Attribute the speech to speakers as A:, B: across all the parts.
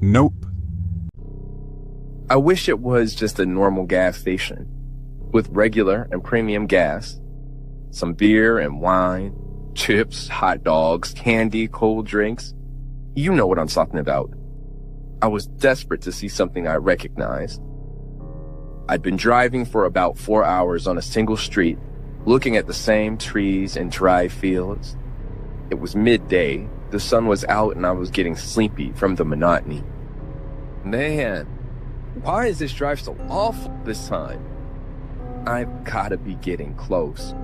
A: Nope.
B: I wish it was just a normal gas station with regular and premium gas, some beer and wine, chips, hot dogs, candy, cold drinks. You know what I'm talking about. I was desperate to see something I recognized. I'd been driving for about 4 hours on a single street, looking at the same trees and dry fields. It was midday, the sun was out, and I was getting sleepy from the monotony. Man, why is this drive so awful this time? I've gotta be getting close.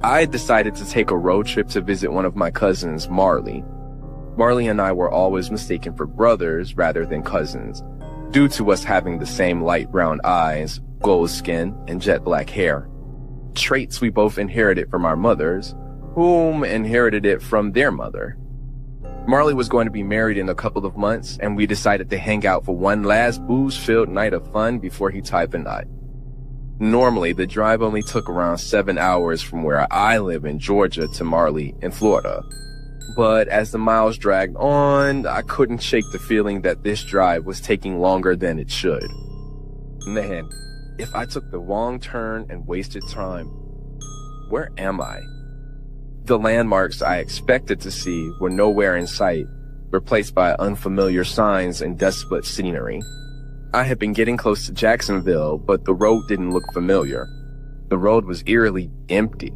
B: I decided to take a road trip to visit one of my cousins, Marley. Marley and I were always mistaken for brothers rather than cousins, due to us having the same light brown eyes, gold skin, and jet black hair. Traits we both inherited from our mothers, whom inherited it from their mother. Marley was going to be married in a couple of months, and we decided to hang out for one last booze-filled night of fun before he tied the knot. Normally, the drive only took around 7 hours from where I live in Georgia to Marley in Florida. But as the miles dragged on, I couldn't shake the feeling that this drive was taking longer than it should. Man, if I took the wrong turn and wasted time, where am I? The landmarks I expected to see were nowhere in sight, replaced by unfamiliar signs and desolate scenery. I had been getting close to Jacksonville, but the road didn't look familiar. The road was eerily empty.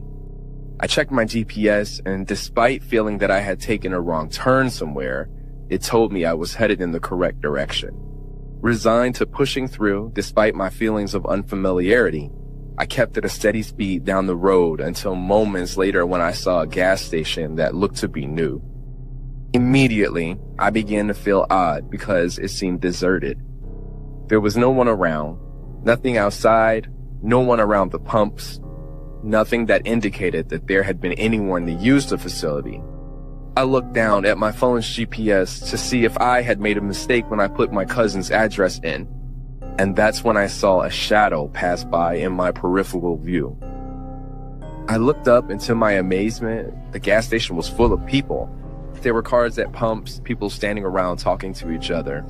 B: I checked my GPS, and despite feeling that I had taken a wrong turn somewhere, it told me I was headed in the correct direction. Resigned to pushing through, despite my feelings of unfamiliarity, I kept at a steady speed down the road until moments later when I saw a gas station that looked to be new. Immediately, I began to feel odd because it seemed deserted. There was no one around, nothing outside, no one around the pumps, nothing that indicated that there had been anyone to use the facility. I looked down at my phone's GPS to see if I had made a mistake when I put my cousin's address in, and that's when I saw a shadow pass by in my peripheral view. I looked up, and to my amazement, the gas station was full of people. There were cars at pumps, people standing around talking to each other.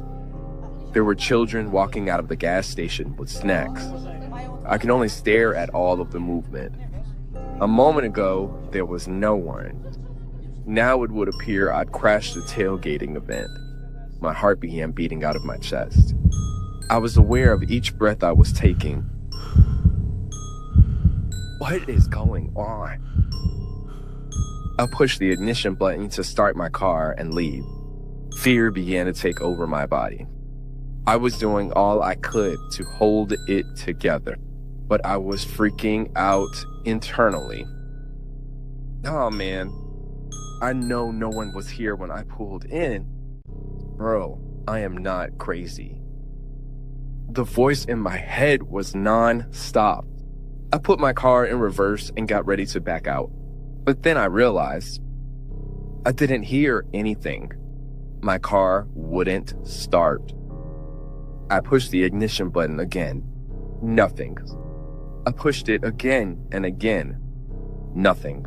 B: There were children walking out of the gas station with snacks. I could only stare at all of the movement. A moment ago, there was no one. Now it would appear I'd crashed the tailgating event. My heart began beating out of my chest. I was aware of each breath I was taking. What is going on? I pushed the ignition button to start my car and leave. Fear began to take over my body. I was doing all I could to hold it together, but I was freaking out internally. Oh man, I know no one was here when I pulled in. Bro, I am not crazy. The voice in my head was non-stop. I put my car in reverse and got ready to back out. But then I realized I didn't hear anything. My car wouldn't start. I pushed the ignition button again. Nothing. I pushed it again and again. Nothing.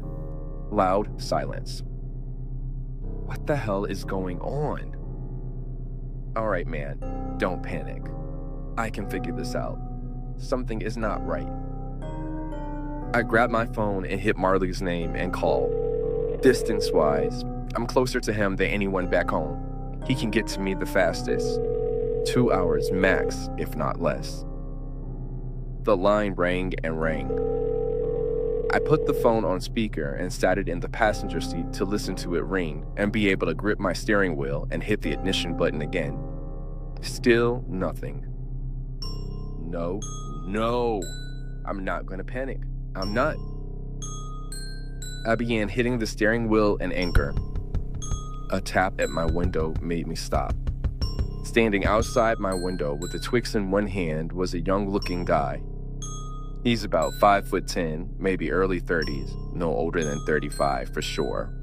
B: Loud silence. What the hell is going on? All right, man, don't panic. I can figure this out. Something is not right. I grabbed my phone and hit Marley's name and called. Distance-wise, I'm closer to him than anyone back home. He can get to me the fastest. 2 hours max, if not less. The line rang and rang. I put the phone on speaker and sat it in the passenger seat to listen to it ring and be able to grip my steering wheel and hit the ignition button again. Still nothing. No, I'm not gonna panic. I'm not. I began hitting the steering wheel and anchor. A tap at my window made me stop. Standing outside my window with a Twix in one hand was a young-looking guy. He's about 5'10", maybe early 30s, no older than 35 for sure.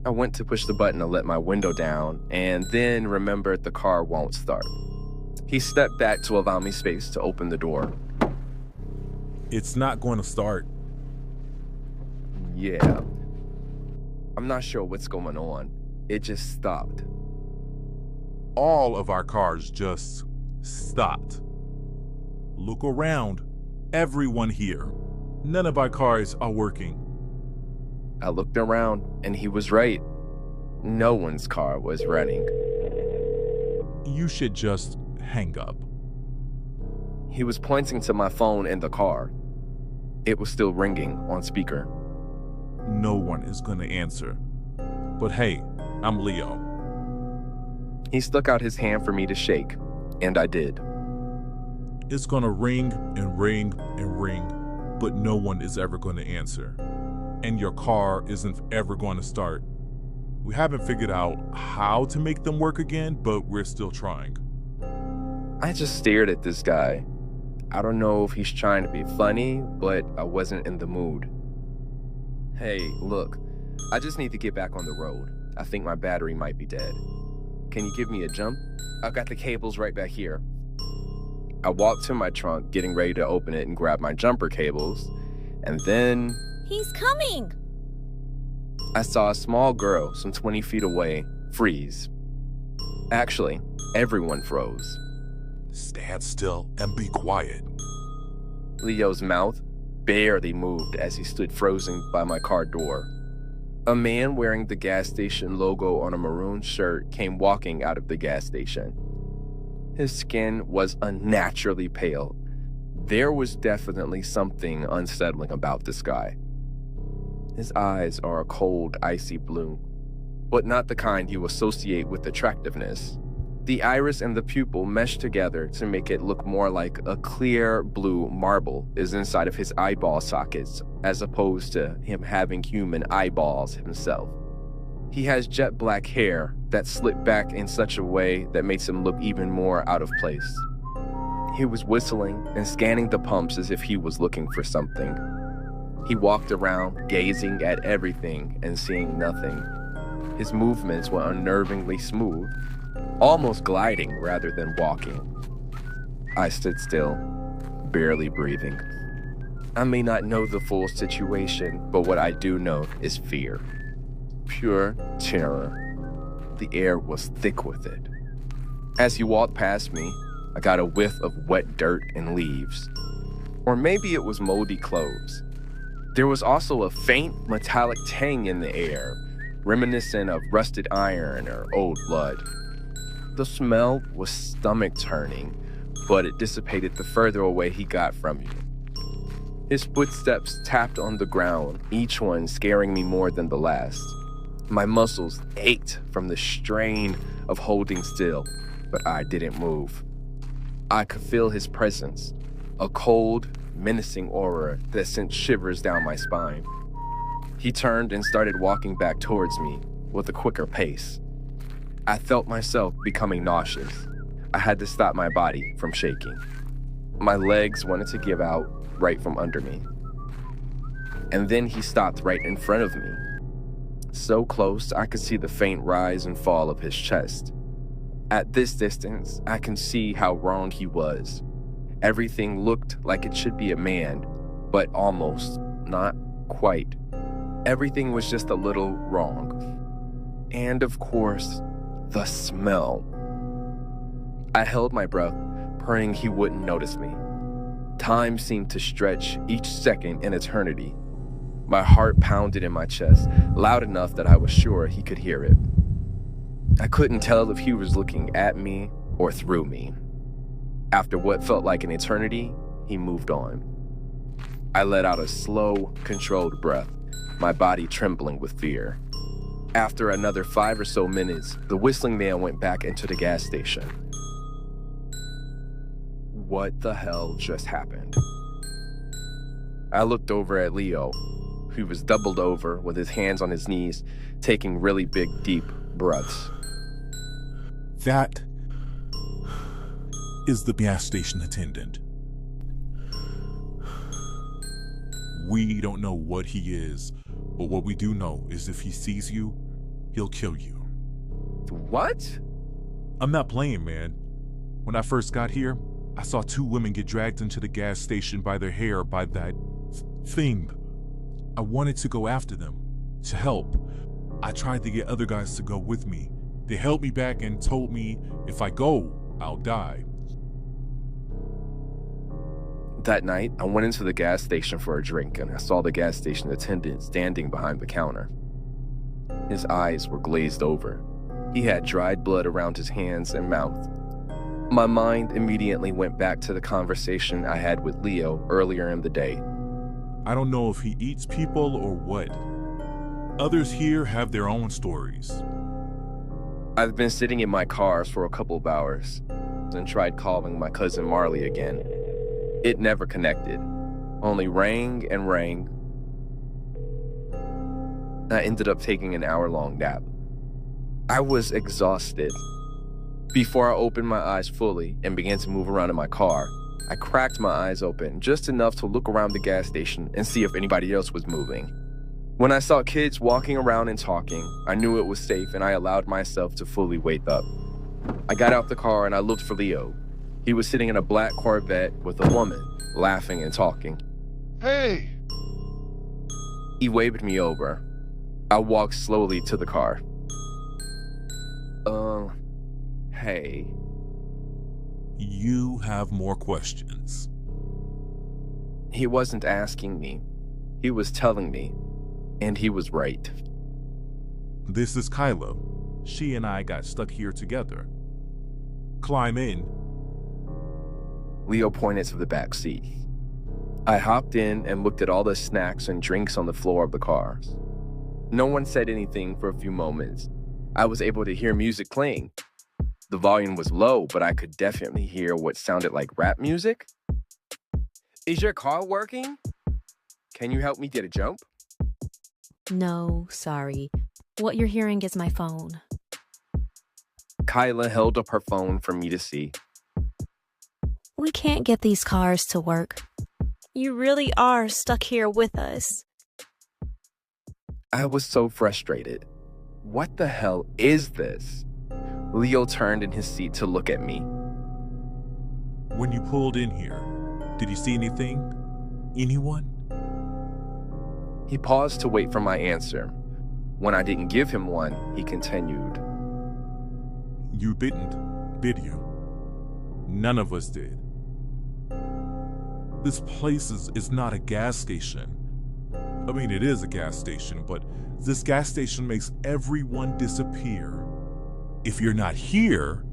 B: I went to push the button to let my window down, and then remembered the car won't start. He stepped back to allow me space to open the door.
A: It's not going to start.
B: Yeah. I'm not sure what's going on. It just stopped.
A: all of our cars just stopped. Look around. Everyone here. None of our cars are working.
B: I looked around, and he was right. No one's car was running.
A: You should just hang up.
B: He was pointing to my phone in the car. It was still ringing on speaker.
A: No one is going to answer. But hey, I'm Leo.
B: He stuck out his hand for me to shake, and I did.
A: It's going to ring and ring and ring, but no one is ever going to answer. And your car isn't ever going to start. We haven't figured out how to make them work again, but we're still trying.
B: I just stared at this guy. I don't know if he's trying to be funny, but I wasn't in the mood. Hey, look, I just need to get back on the road. I think my battery might be dead. Can you give me a jump? I've got the cables right back here. I walked to my trunk, getting ready to open it and grab my jumper cables, and then...
C: He's coming!
B: I saw a small girl some 20 feet away freeze. Actually, everyone froze.
A: Stand still and be quiet.
B: Leo's mouth barely moved as he stood frozen by my car door. A man wearing the gas station logo on a maroon shirt came walking out of the gas station. His skin was unnaturally pale. There was definitely something unsettling about this guy. His eyes are a cold, icy blue, but not the kind you associate with attractiveness. The iris and the pupil mesh together to make it look more like a clear blue marble is inside of his eyeball sockets, as opposed to him having human eyeballs himself. He has jet black hair that slicked back in such a way that makes him look even more out of place. He was whistling and scanning the pumps as if he was looking for something. He walked around, gazing at everything and seeing nothing. His movements were unnervingly smooth, almost gliding rather than walking. I stood still, barely breathing. I may not know the full situation, but what I do know is fear. Pure terror. The air was thick with it. As he walked past me, I got a whiff of wet dirt and leaves. Or maybe it was moldy clothes. There was also a faint metallic tang in the air, reminiscent of rusted iron or old blood. The smell was stomach-turning, but it dissipated the further away he got from me. His footsteps tapped on the ground, each one scaring me more than the last. My muscles ached from the strain of holding still, but I didn't move. I could feel his presence, a cold, menacing aura that sent shivers down my spine. He turned and started walking back towards me with a quicker pace. I felt myself becoming nauseous. I had to stop my body from shaking. My legs wanted to give out right from under me. And then he stopped right in front of me. So close, I could see the faint rise and fall of his chest. At this distance, I can see how wrong he was. Everything looked like it should be a man, but almost not quite. Everything was just a little wrong. And of course, the smell. I held my breath, praying he wouldn't notice me. Time seemed to stretch each second an eternity. My heart pounded in my chest, loud enough that I was sure he could hear it. I couldn't tell if he was looking at me or through me. After what felt like an eternity, he moved on. I let out a slow, controlled breath, my body trembling with fear. After another 5 or so minutes, the whistling man went back into the gas station. What the hell just happened? I looked over at Leo, who was doubled over with his hands on his knees, taking really big, deep breaths.
A: That is the gas station attendant. We don't know what he is, but what we do know is if he sees you, he'll kill you.
B: What?
A: I'm not playing, man. When I first got here, I saw 2 women get dragged into the gas station by their hair by that thing. I wanted to go after them, to help. I tried to get other guys to go with me, They held me back and told me if I go, I'll die.
B: That night, I went into the gas station for a drink and I saw the gas station attendant standing behind the counter. His eyes were glazed over. He had dried blood around his hands and mouth. My mind immediately went back to the conversation I had with Leo earlier in the day.
A: I don't know if he eats people or what. Others here have their own stories.
B: I've been sitting in my car for a couple of hours and tried calling my cousin Marley again. It never connected, only rang and rang. I ended up taking an hour-long nap. I was exhausted. Before I opened my eyes fully and began to move around in my car, I cracked my eyes open just enough to look around the gas station and see if anybody else was moving. When I saw kids walking around and talking, I knew it was safe and I allowed myself to fully wake up. I got out the car and I looked for Leo. He was sitting in a black Corvette with a woman, laughing and talking.
C: Hey!
B: He waved me over. I walked slowly to the car. Hey.
A: You have more questions.
B: He wasn't asking me. He was telling me. And he was right.
A: This is Kyla. She and I got stuck here together. Climb in.
B: Leo pointed to the back seat. I hopped in and looked at all the snacks and drinks on the floor of the car. No one said anything for a few moments. I was able to hear music playing. The volume was low, but I could definitely hear what sounded like rap music. Is your car working? Can you help me get a jump?
D: No, sorry. What you're hearing is my phone.
B: Kyla held up her phone for me to see.
D: We can't get these cars to work. You really are stuck here with us.
B: I was so frustrated. What the hell is this? Leo turned in his seat to look at me.
A: When you pulled in here, did you see anything? Anyone?
B: He paused to wait for my answer. When I didn't give him one, he continued.
A: You didn't, did you? None of us did. This place is not a gas station. I mean, it is a gas station, but this gas station makes everyone disappear. If you're not here,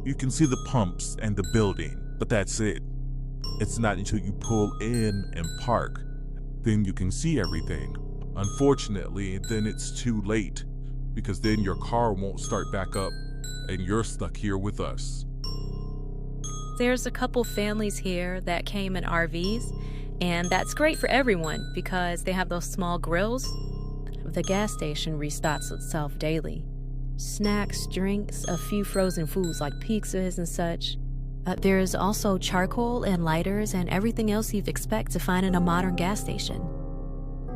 A: you can see the pumps and the building, but that's it. It's not until you pull in and park, then you can see everything. Unfortunately, then it's too late, because then your car won't start back up, and you're stuck here with us.
D: There's a couple families here that came in RVs, and that's great for everyone because they have those small grills. The gas station restocks itself daily. Snacks, drinks, a few frozen foods like pizzas and such. There's also charcoal and lighters and everything else you'd expect to find in a modern gas station.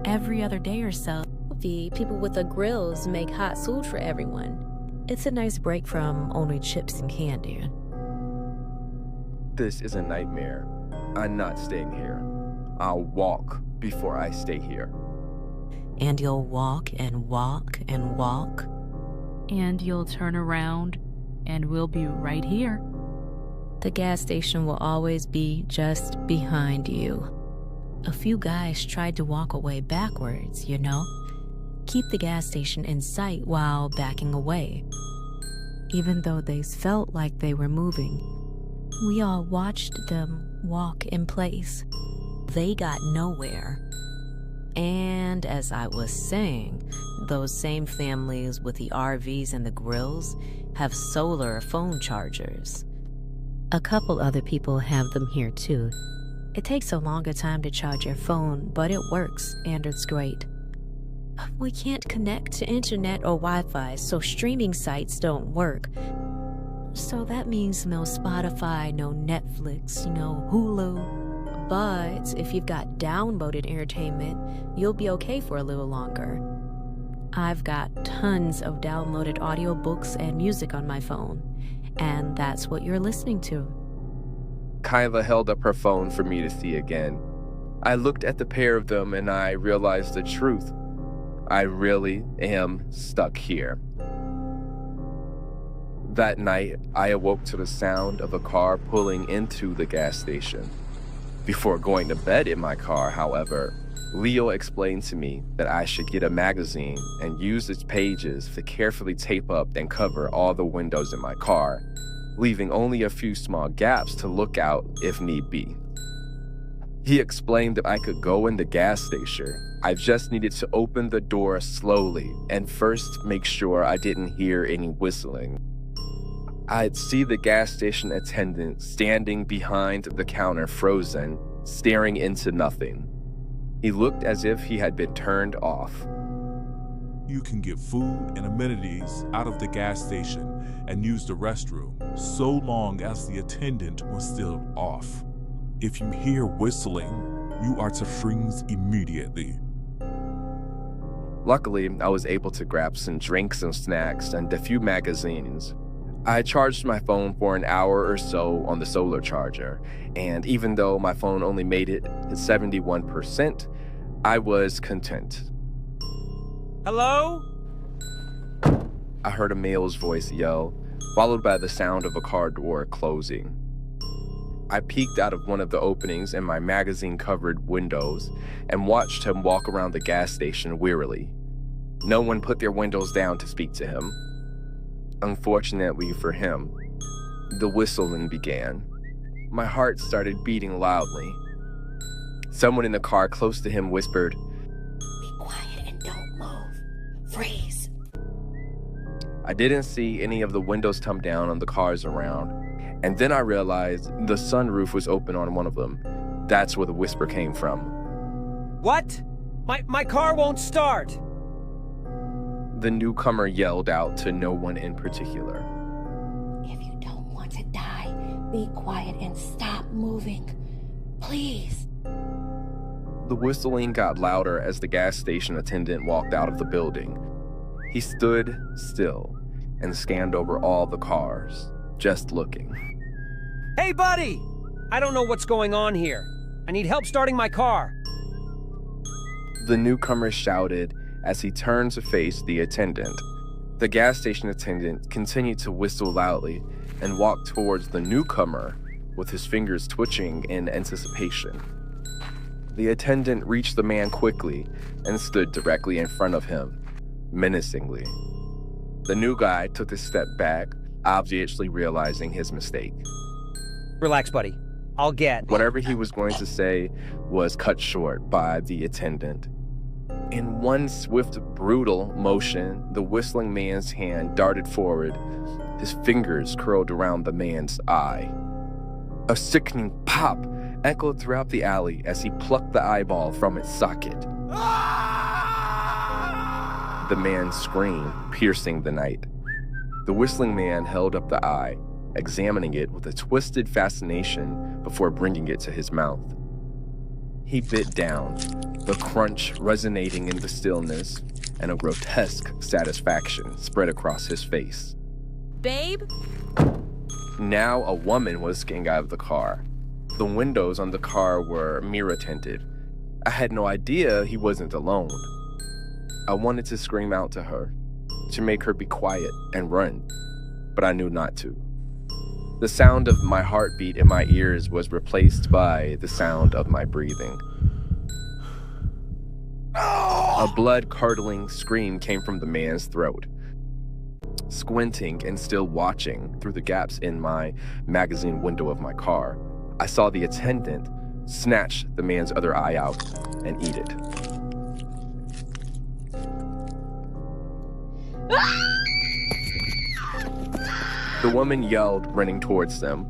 D: Every other day or so, the people with the grills make hot food for everyone. It's a nice break from only chips and candy.
B: This is a nightmare. I'm not staying here. I'll walk before I stay here.
D: And you'll walk and walk and walk.
E: And you'll turn around and we'll be right here.
D: The gas station will always be just behind you. A few guys tried to walk away backwards, you know? Keep the gas station in sight while backing away. Even though they felt like they were moving, we all watched them walk in place. They got nowhere. And as I was saying, those same families with the RVs and the grills have solar phone chargers. A couple other people have them here too. It takes a longer time to charge your phone, but it works and it's great. We can't connect to internet or Wi-Fi, so streaming sites don't work. So that means no Spotify, no Netflix, no Hulu. But if you've got downloaded entertainment, you'll be okay for a little longer. I've got tons of downloaded audiobooks and music on my phone, and that's what you're listening to.
B: Kyla held up her phone for me to see again. I looked at the pair of them and I realized the truth. I really am stuck here. That night, I awoke to the sound of a car pulling into the gas station. Before going to bed in my car, however, Leo explained to me that I should get a magazine and use its pages to carefully tape up and cover all the windows in my car, leaving only a few small gaps to look out if need be. He explained that I could go in the gas station. I just needed to open the door slowly and first make sure I didn't hear any whistling. I'd see the gas station attendant standing behind the counter frozen, staring into nothing. He looked as if he had been turned off.
A: You can get food and amenities out of the gas station and use the restroom so long as the attendant was still off. If you hear whistling, you are to freeze immediately.
B: Luckily, I was able to grab some drinks and snacks and a few magazines. I charged my phone for an hour or so on the solar charger, and even though my phone only made it to 71%, I was content.
C: Hello?
B: I heard a male's voice yell, followed by the sound of a car door closing. I peeked out of one of the openings in my magazine-covered windows and watched him walk around the gas station wearily. No one put their windows down to speak to him. Unfortunately for him, the whistling began. My heart started beating loudly. Someone in the car close to him whispered,
F: "Be quiet and don't move. Freeze."
B: I didn't see any of the windows come down on the cars around, and then I realized the sunroof was open on one of them. That's where the whisper came from.
C: What? My car won't start.
B: The newcomer yelled out to no one in particular.
F: If you don't want to die, be quiet and stop moving. Please.
B: The whistling got louder as the gas station attendant walked out of the building. He stood still and scanned over all the cars, just looking.
C: Hey, buddy! I don't know what's going on here. I need help starting my car.
B: The newcomer shouted as he turned to face the attendant. The gas station attendant continued to whistle loudly and walked towards the newcomer with his fingers twitching in anticipation. The attendant reached the man quickly and stood directly in front of him, menacingly. The new guy took a step back, obviously realizing his mistake.
C: Relax, buddy. I'll get...
B: Whatever he was going to say was cut short by the attendant. In one swift, brutal motion, the whistling man's hand darted forward. His fingers curled around the man's eye. A sickening pop echoed throughout the alley as he plucked the eyeball from its socket. The man screamed, piercing the night. The whistling man held up the eye, examining it with a twisted fascination before bringing it to his mouth. He bit down, the crunch resonating in the stillness, and a grotesque satisfaction spread across his face.
D: Babe?
B: Now a woman was getting out of the car. The windows on the car were mirror-tinted. I had no idea he wasn't alone. I wanted to scream out to her, to make her be quiet and run, but I knew not to. The sound of my heartbeat in my ears was replaced by the sound of my breathing. A blood-curdling scream came from the man's throat. Squinting and still watching through the gaps in my magazine window of my car, I saw the attendant snatch the man's other eye out and eat it. The woman yelled, running towards them.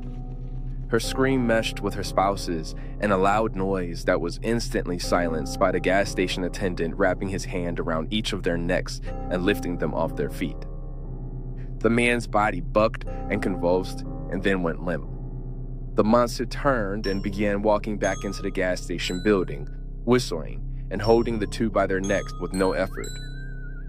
B: Her scream meshed with her spouse's in a loud noise that was instantly silenced by the gas station attendant wrapping his hand around each of their necks and lifting them off their feet. The man's body bucked and convulsed and then went limp. The monster turned and began walking back into the gas station building, whistling and holding the two by their necks with no effort.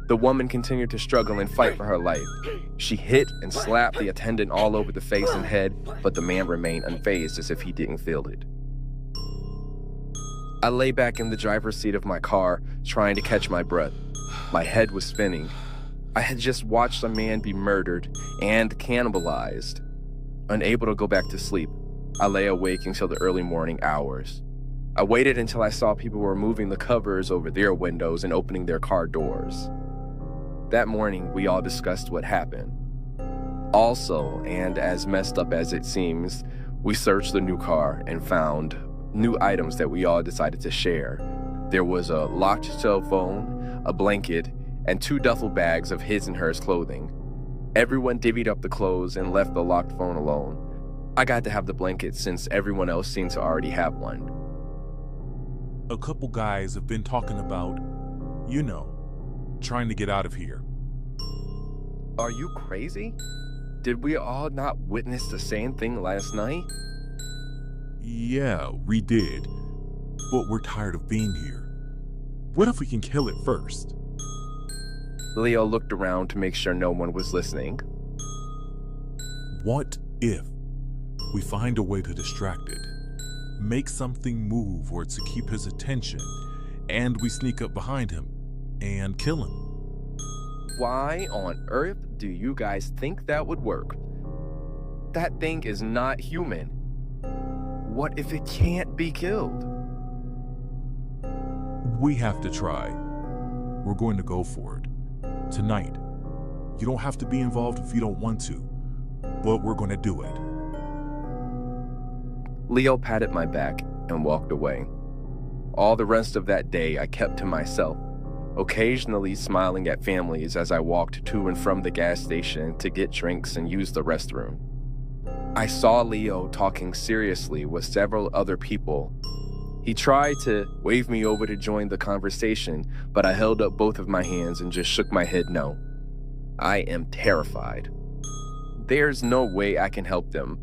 B: The woman continued to struggle and fight for her life. She hit and slapped the attendant all over the face and head, but the man remained unfazed as if he didn't feel it. I lay back in the driver's seat of my car, trying to catch my breath. My head was spinning. I had just watched a man be murdered and cannibalized. Unable to go back to sleep, I lay awake until the early morning hours. I waited until I saw people were moving the covers over their windows and opening their car doors. That morning, we all discussed what happened. Also, and as messed up as it seems, we searched the new car and found new items that we all decided to share. There was a locked cell phone, a blanket, and 2 duffel bags of his and hers clothing. Everyone divvied up the clothes and left the locked phone alone. I got to have the blanket since everyone else seemed to already have one.
A: A couple guys have been talking about, trying to get out of here.
B: Are you crazy? Did we all not witness the same thing last night?
A: Yeah, we did. But we're tired of being here. What if we can kill it first?
B: Leo looked around to make sure no one was listening.
A: What if we find a way to distract it, make something move or to keep his attention, and we sneak up behind him and kill him?
B: Why on earth do you guys think that would work? That thing is not human. What if it can't be killed?
A: We have to try. We're going to go for it. Tonight. You don't have to be involved if you don't want to, but we're going to do it.
B: Leo patted my back and walked away. All the rest of that day, I kept to myself, occasionally smiling at families as I walked to and from the gas station to get drinks and use the restroom. I saw Leo talking seriously with several other people. He tried to wave me over to join the conversation, but I held up both of my hands and just shook my head no. I am terrified. There's no way I can help them.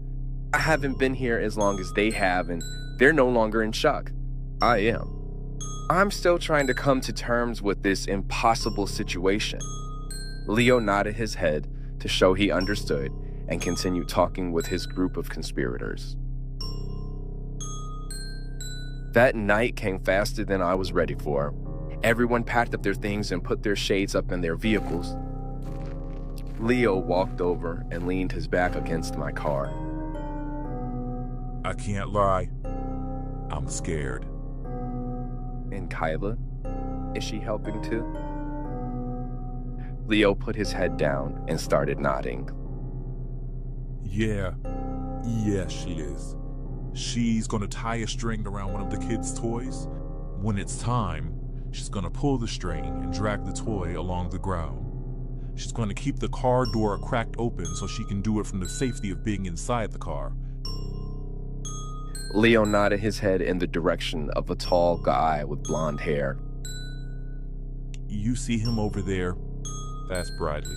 B: I haven't been here as long as they have, and they're no longer in shock. I am. I'm still trying to come to terms with this impossible situation. Leo nodded his head to show he understood and continued talking with his group of conspirators. That night came faster than I was ready for. Everyone packed up their things and put their shades up in their vehicles. Leo walked over and leaned his back against my car.
A: I can't lie. I'm scared.
B: And Kyla? Is she helping too? Leo put his head down and started nodding.
A: Yeah, she is. She's gonna tie a string around one of the kids' toys. When it's time, she's gonna pull the string and drag the toy along the ground. She's gonna keep the car door cracked open so she can do it from the safety of being inside the car.
B: Leo nodded his head in the direction of a tall guy with blonde hair.
A: You see him over there? That's Bradley.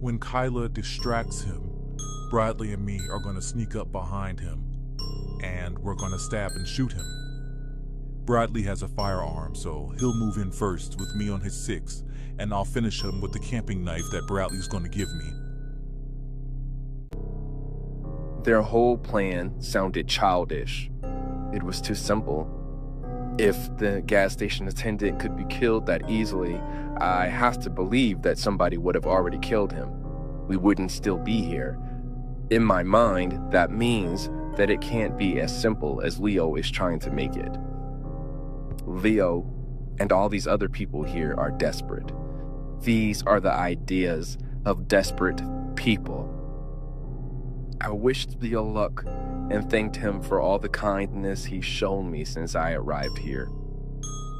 A: When Kyla distracts him, Bradley and me are gonna sneak up behind him, and we're gonna stab and shoot him. Bradley has a firearm, so he'll move in first with me on his 6, and I'll finish him with the camping knife that Bradley's gonna give me.
B: Their whole plan sounded childish. It was too simple. If the gas station attendant could be killed that easily, I have to believe that somebody would have already killed him. We wouldn't still be here. In my mind, that means that it can't be as simple as Leo is trying to make it. Leo and all these other people here are desperate. These are the ideas of desperate people. I wished Leo luck and thanked him for all the kindness he's shown me since I arrived here.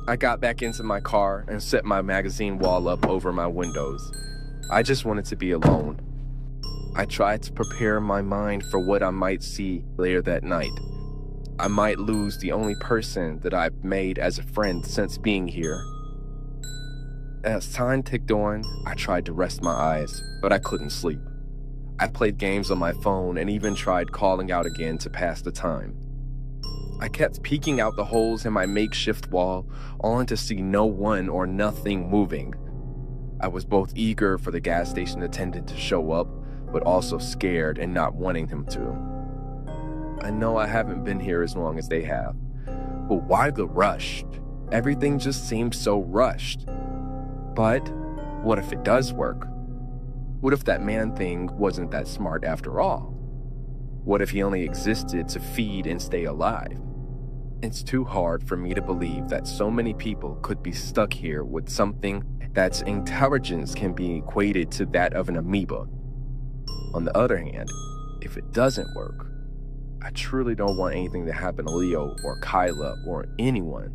B: I got back into my car and set my magazine wall up over my windows. I just wanted to be alone. I tried to prepare my mind for what I might see later that night. I might lose the only person that I've made as a friend since being here. As time ticked on, I tried to rest my eyes, but I couldn't sleep. I played games on my phone and even tried calling out again to pass the time. I kept peeking out the holes in my makeshift wall, only to see no one or nothing moving. I was both eager for the gas station attendant to show up, but also scared and not wanting him to. I know I haven't been here as long as they have, but why the rush? Everything just seemed so rushed. But What if it does work? What if that man thing wasn't that smart after all? What if he only existed to feed and stay alive? It's too hard for me to believe that so many people could be stuck here with something that's intelligence can be equated to that of an amoeba. On the other hand, if it doesn't work, I truly don't want anything to happen to Leo or Kyla or anyone.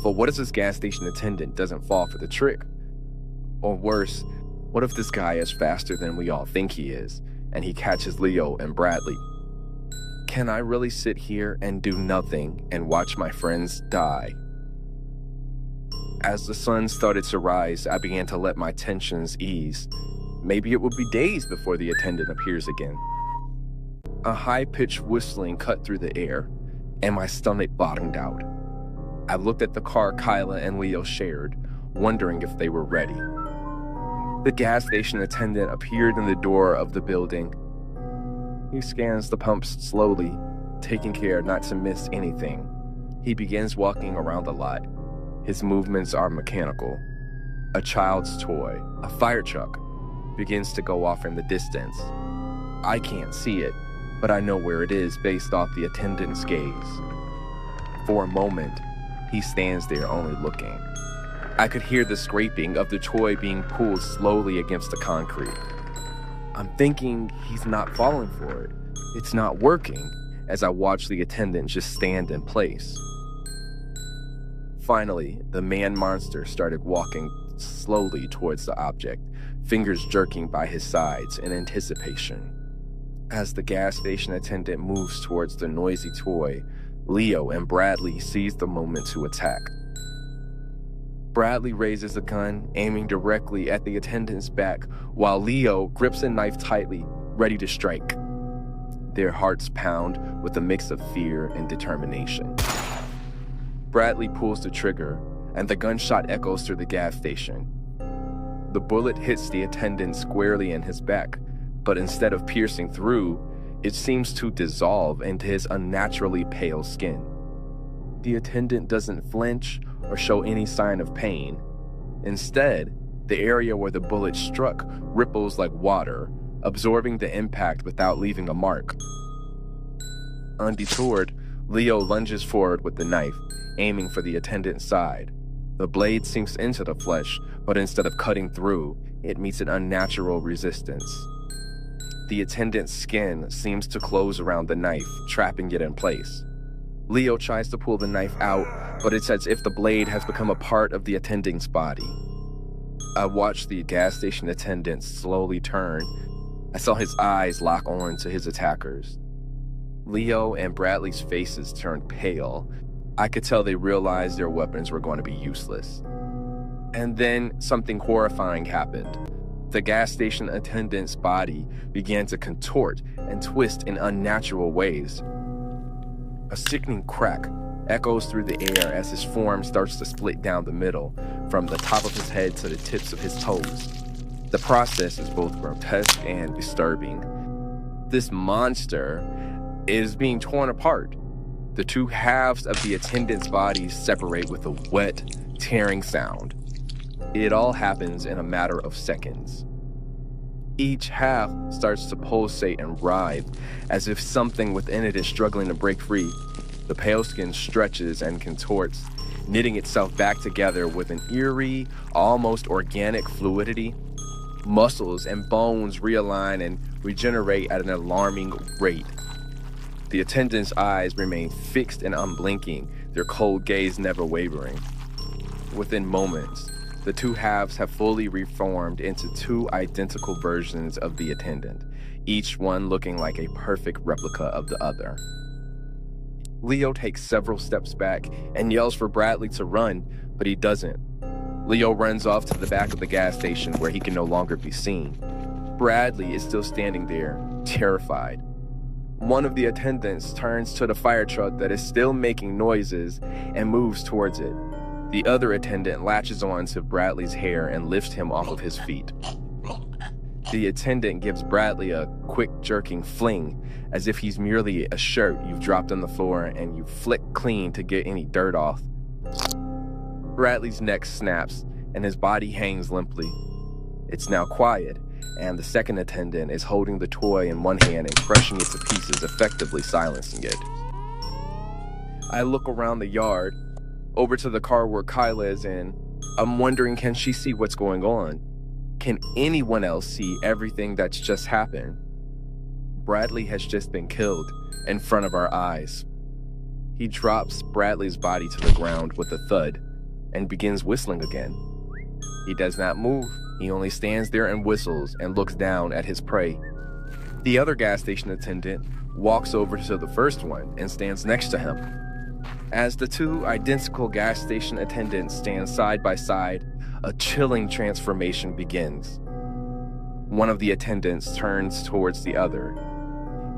B: But what if this gas station attendant doesn't fall for the trick? Or worse, what if this guy is faster than we all think he is, and he catches Leo and Bradley? Can I really sit here and do nothing and watch my friends die? As the sun started to rise, I began to let my tensions ease. Maybe it would be days before the attendant appears again. A high-pitched whistling cut through the air, and my stomach bottomed out. I looked at the car Kyla and Leo shared, wondering if they were ready. The gas station attendant appeared in the door of the building. He scans the pumps slowly, taking care not to miss anything. He begins walking around the lot. His movements are mechanical. A child's toy, a fire truck, begins to go off in the distance. I can't see it, but I know where it is based off the attendant's gaze. For a moment, he stands there only looking. I could hear the scraping of the toy being pulled slowly against the concrete. I'm thinking he's not falling for it. It's not working, as I watch the attendant just stand in place. Finally, the man-monster started walking slowly towards the object, fingers jerking by his sides in anticipation. As the gas station attendant moves towards the noisy toy, Leo and Bradley seize the moment to attack. Bradley raises a gun, aiming directly at the attendant's back, while Leo grips a knife tightly, ready to strike. Their hearts pound with a mix of fear and determination. Bradley pulls the trigger, and the gunshot echoes through the gas station. The bullet hits the attendant squarely in his back, but instead of piercing through, it seems to dissolve into his unnaturally pale skin. The attendant doesn't flinch or show any sign of pain. Instead, the area where the bullet struck ripples like water, absorbing the impact without leaving a mark. Undetoured, Leo lunges forward with the knife, aiming for the attendant's side. The blade sinks into the flesh, but instead of cutting through, it meets an unnatural resistance. The attendant's skin seems to close around the knife, trapping it in place. Leo tries to pull the knife out, but it's as if the blade has become a part of the attendant's body. I watched the gas station attendant slowly turn. I saw his eyes lock on to his attackers. Leo and Bradley's faces turned pale. I could tell they realized their weapons were going to be useless. And then something horrifying happened. The gas station attendant's body began to contort and twist in unnatural ways. A sickening crack echoes through the air as his form starts to split down the middle, from the top of his head to the tips of his toes. The process is both grotesque and disturbing. This monster is being torn apart. The two halves of the attendant's body separate with a wet, tearing sound. It all happens in a matter of seconds. Each half starts to pulsate and writhe, as if something within it is struggling to break free. The pale skin stretches and contorts, knitting itself back together with an eerie, almost organic fluidity. Muscles and bones realign and regenerate at an alarming rate. The attendant's eyes remain fixed and unblinking, their cold gaze never wavering. Within moments, the two halves have fully reformed into two identical versions of the attendant, each one looking like a perfect replica of the other. Leo takes several steps back and yells for Bradley to run, but he doesn't. Leo runs off to the back of the gas station where he can no longer be seen. Bradley is still standing there, terrified. One of the attendants turns to the fire truck that is still making noises and moves towards it. The other attendant latches on to Bradley's hair and lifts him off of his feet. The attendant gives Bradley a quick jerking fling, as if he's merely a shirt you've dropped on the floor and you flick clean to get any dirt off. Bradley's neck snaps and his body hangs limply. It's now quiet, and the second attendant is holding the toy in one hand and crushing it to pieces, effectively silencing it. I look around the yard, over to the car where Kyla is in. I'm wondering, can she see what's going on? Can anyone else see everything that's just happened? Bradley has just been killed in front of our eyes. He drops Bradley's body to the ground with a thud and begins whistling again. He does not move. He only stands there and whistles and looks down at his prey. The other gas station attendant walks over to the first one and stands next to him. As the two identical gas station attendants stand side by side, a chilling transformation begins. One of the attendants turns towards the other,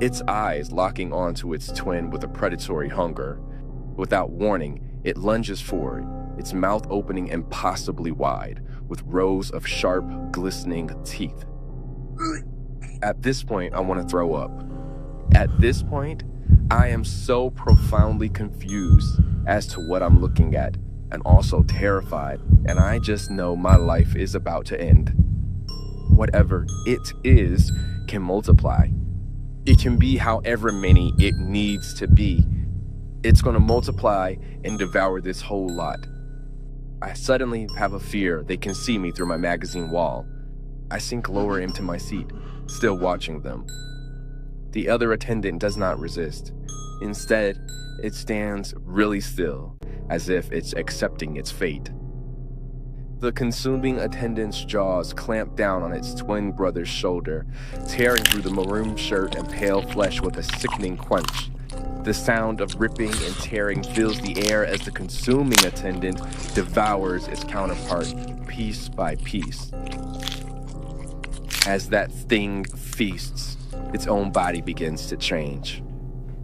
B: its eyes locking onto its twin with a predatory hunger. Without warning, it lunges forward, its mouth opening impossibly wide, with rows of sharp, glistening teeth. At this point, I want to throw up. At this point, I am so profoundly confused as to what I'm looking at, and also terrified, and I just know my life is about to end. Whatever it is can multiply. It can be however many it needs to be. It's going to multiply and devour this whole lot. I suddenly have a fear they can see me through my magazine wall. I sink lower into my seat, still watching them. The other attendant does not resist. Instead, it stands really still, as if it's accepting its fate. The consuming attendant's jaws clamp down on its twin brother's shoulder, tearing through the maroon shirt and pale flesh with a sickening crunch. The sound of ripping and tearing fills the air as the consuming attendant devours its counterpart piece by piece. As that thing feasts, its own body begins to change.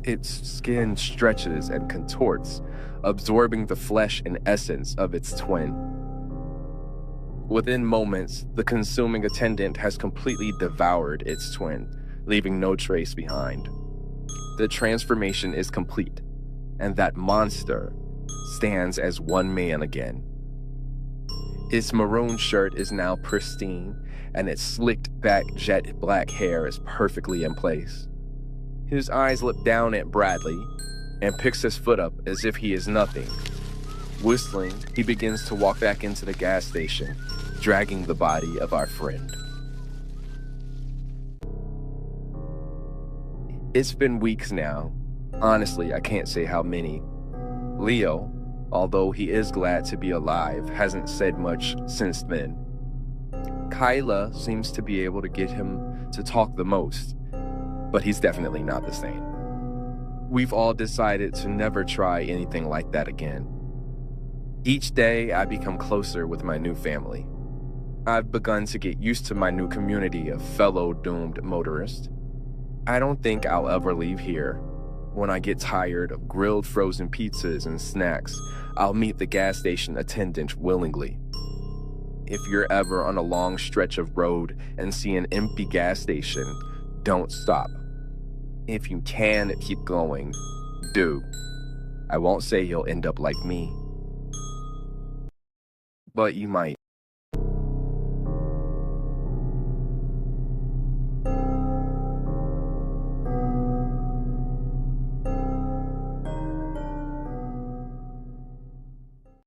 B: Its skin stretches and contorts, absorbing the flesh and essence of its twin. Within moments, the consuming attendant has completely devoured its twin, leaving no trace behind. The transformation is complete, and that monster stands as one man again. Its maroon shirt is now pristine, and its slicked back jet black hair is perfectly in place. His eyes look down at Bradley and picks his foot up as if he is nothing. Whistling, he begins to walk back into the gas station, dragging the body of our friend. It's been weeks now. Honestly, I can't say how many. Leo, although he is glad to be alive, hasn't said much since then. Kyla seems to be able to get him to talk the most, but he's definitely not the same. We've all decided to never try anything like that again. Each day, I become closer with my new family. I've begun to get used to my new community of fellow doomed motorists. I don't think I'll ever leave here. When I get tired of grilled frozen pizzas and snacks, I'll meet the gas station attendant willingly. If you're ever on a long stretch of road and see an empty gas station, don't stop. If you can keep going, do. I won't say you'll end up like me, but you might.